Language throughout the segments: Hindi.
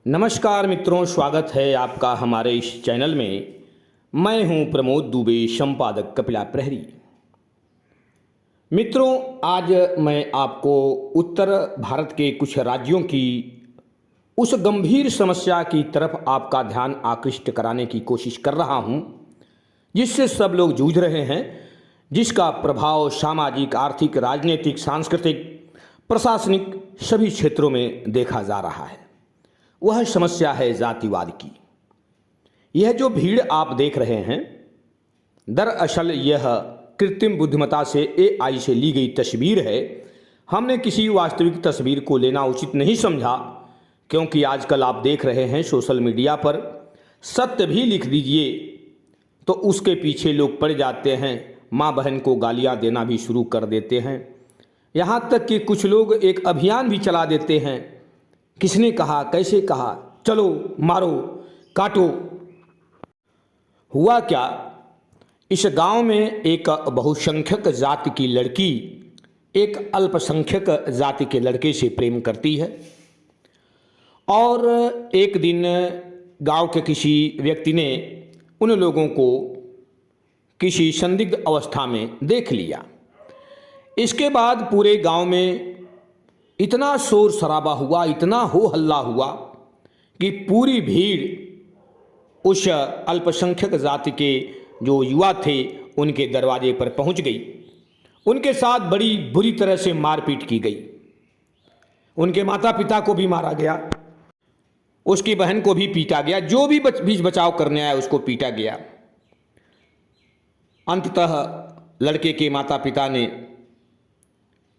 नमस्कार मित्रों, स्वागत है आपका हमारे इस चैनल में। मैं हूं प्रमोद दुबे, संपादक कपिला प्रहरी। मित्रों, आज मैं आपको उत्तर भारत के कुछ राज्यों की उस गंभीर समस्या की तरफ आपका ध्यान आकृष्ट कराने की कोशिश कर रहा हूं, जिससे सब लोग जूझ रहे हैं, जिसका प्रभाव सामाजिक, आर्थिक, राजनीतिक, सांस्कृतिक, प्रशासनिक सभी क्षेत्रों में देखा जा रहा है। वह समस्या है जातिवाद की। यह जो भीड़ आप देख रहे हैं, दरअसल यह कृत्रिम बुद्धिमत्ता से एआई से ली गई तस्वीर है। हमने किसी वास्तविक तस्वीर को लेना उचित नहीं समझा, क्योंकि आजकल आप देख रहे हैं सोशल मीडिया पर सत्य भी लिख दीजिए तो उसके पीछे लोग पड़ जाते हैं, माँ बहन को गालियाँ देना भी शुरू कर देते हैं। यहाँ तक कि कुछ लोग एक अभियान भी चला देते हैं, किसने कहा, कैसे कहा, चलो मारो काटो। हुआ क्या, इस गांव में एक बहुसंख्यक जाति की लड़की एक अल्पसंख्यक जाति के लड़के से प्रेम करती है और एक दिन गांव के किसी व्यक्ति ने उन लोगों को किसी संदिग्ध अवस्था में देख लिया। इसके बाद पूरे गांव में इतना शोर शराबा हुआ, इतना हो हल्ला हुआ कि पूरी भीड़ उस अल्पसंख्यक जाति के जो युवा थे उनके दरवाजे पर पहुंच गई। उनके साथ बड़ी बुरी तरह से मारपीट की गई। उनके माता पिता को भी मारा गया, उसकी बहन को भी पीटा गया, जो भी बीच बचाव करने आया उसको पीटा गया। अंततः लड़के के माता पिता ने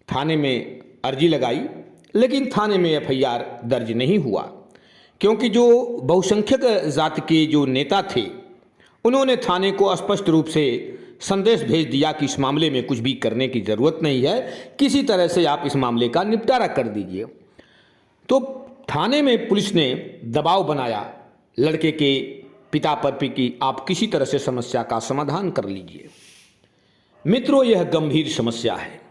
थाने में अर्जी लगाई, लेकिन थाने में एफआईआर दर्ज नहीं हुआ, क्योंकि जो बहुसंख्यक जाति के जो नेता थे उन्होंने थाने को स्पष्ट रूप से संदेश भेज दिया कि इस मामले में कुछ भी करने की ज़रूरत नहीं है, किसी तरह से आप इस मामले का निपटारा कर दीजिए। तो थाने में पुलिस ने दबाव बनाया लड़के के पिता पर कि आप किसी तरह से समस्या का समाधान कर लीजिए। मित्रों, यह गंभीर समस्या है।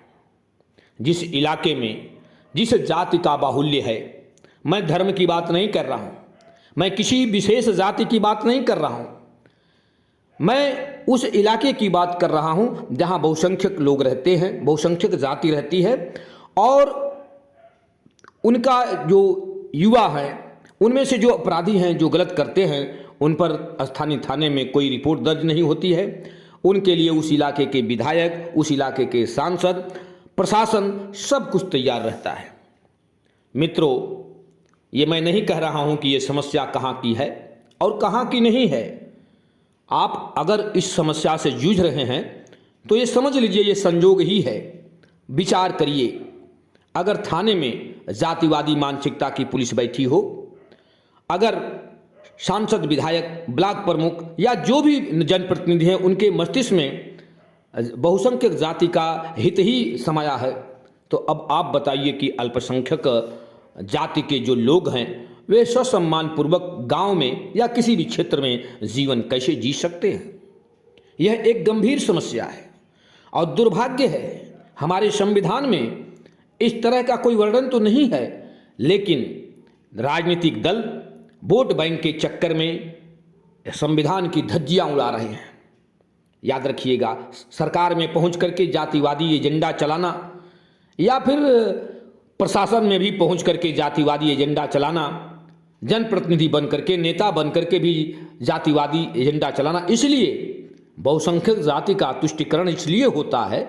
जिस इलाके में जिस जाति का बाहुल्य है, मैं धर्म की बात नहीं कर रहा हूँ, मैं किसी विशेष जाति की बात नहीं कर रहा हूँ, मैं उस इलाके की बात कर रहा हूँ जहाँ बहुसंख्यक लोग रहते हैं, बहुसंख्यक जाति रहती है और उनका जो युवा है, उनमें से जो अपराधी हैं, जो गलत करते हैं, उन पर स्थानीय थाने में कोई रिपोर्ट दर्ज नहीं होती है। उनके लिए उस इलाके के विधायक, उस इलाके के सांसद, प्रशासन सब कुछ तैयार रहता है। मित्रों, ये मैं नहीं कह रहा हूं कि ये समस्या कहाँ की है और कहाँ की नहीं है। आप अगर इस समस्या से जूझ रहे हैं तो ये समझ लीजिए ये संजोग ही है। विचार करिए, अगर थाने में जातिवादी मानसिकता की पुलिस बैठी हो, अगर सांसद, विधायक, ब्लॉक प्रमुख या जो भी जनप्रतिनिधि हैं उनके मस्तिष्क में बहुसंख्यक जाति का हित ही समाया है, तो अब आप बताइए कि अल्पसंख्यक जाति के जो लोग हैं वे ससम्मान पूर्वक गांव में या किसी भी क्षेत्र में जीवन कैसे जी सकते हैं। यह एक गंभीर समस्या है और दुर्भाग्य है, हमारे संविधान में इस तरह का कोई वर्णन तो नहीं है, लेकिन राजनीतिक दल वोट बैंक के चक्कर में संविधान की धज्जियां उड़ा रहे हैं। याद रखिएगा, सरकार में पहुंच करके जातिवादी एजेंडा चलाना या फिर प्रशासन में भी पहुंच करके जातिवादी एजेंडा चलाना, जनप्रतिनिधि बन करके, नेता बन करके भी जातिवादी एजेंडा चलाना, इसलिए बहुसंख्यक जाति का तुष्टिकरण इसलिए होता है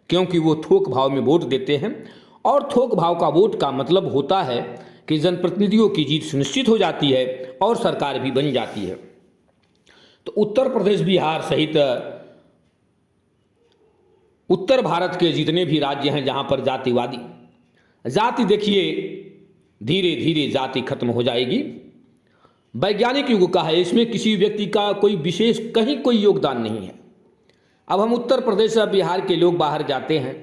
क्योंकि वो थोक भाव में वोट देते हैं और थोक भाव का वोट का मतलब होता है कि जनप्रतिनिधियों की जीत सुनिश्चित हो जाती है और सरकार भी बन जाती है। तो उत्तर प्रदेश, बिहार सहित उत्तर भारत के जितने भी राज्य हैं जहां पर जाति देखिए धीरे धीरे जाति खत्म हो जाएगी। वैज्ञानिक युग का है, इसमें किसी व्यक्ति का कोई विशेष कहीं कोई योगदान नहीं है। अब हम उत्तर प्रदेश या बिहार के लोग बाहर जाते हैं,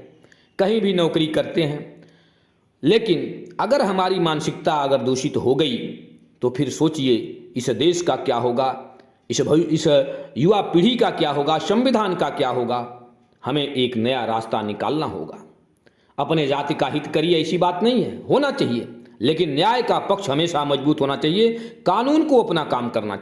कहीं भी नौकरी करते हैं, लेकिन अगर हमारी मानसिकता अगर दूषित हो गई तो फिर सोचिए इस देश का क्या होगा, इस युवा पीढ़ी का क्या होगा, संविधान का क्या होगा। हमें एक नया रास्ता निकालना होगा। अपने जाति का हित करिए, ऐसी बात नहीं है, होना चाहिए, लेकिन न्याय का पक्ष हमेशा मजबूत होना चाहिए, कानून को अपना काम करना चाहिए।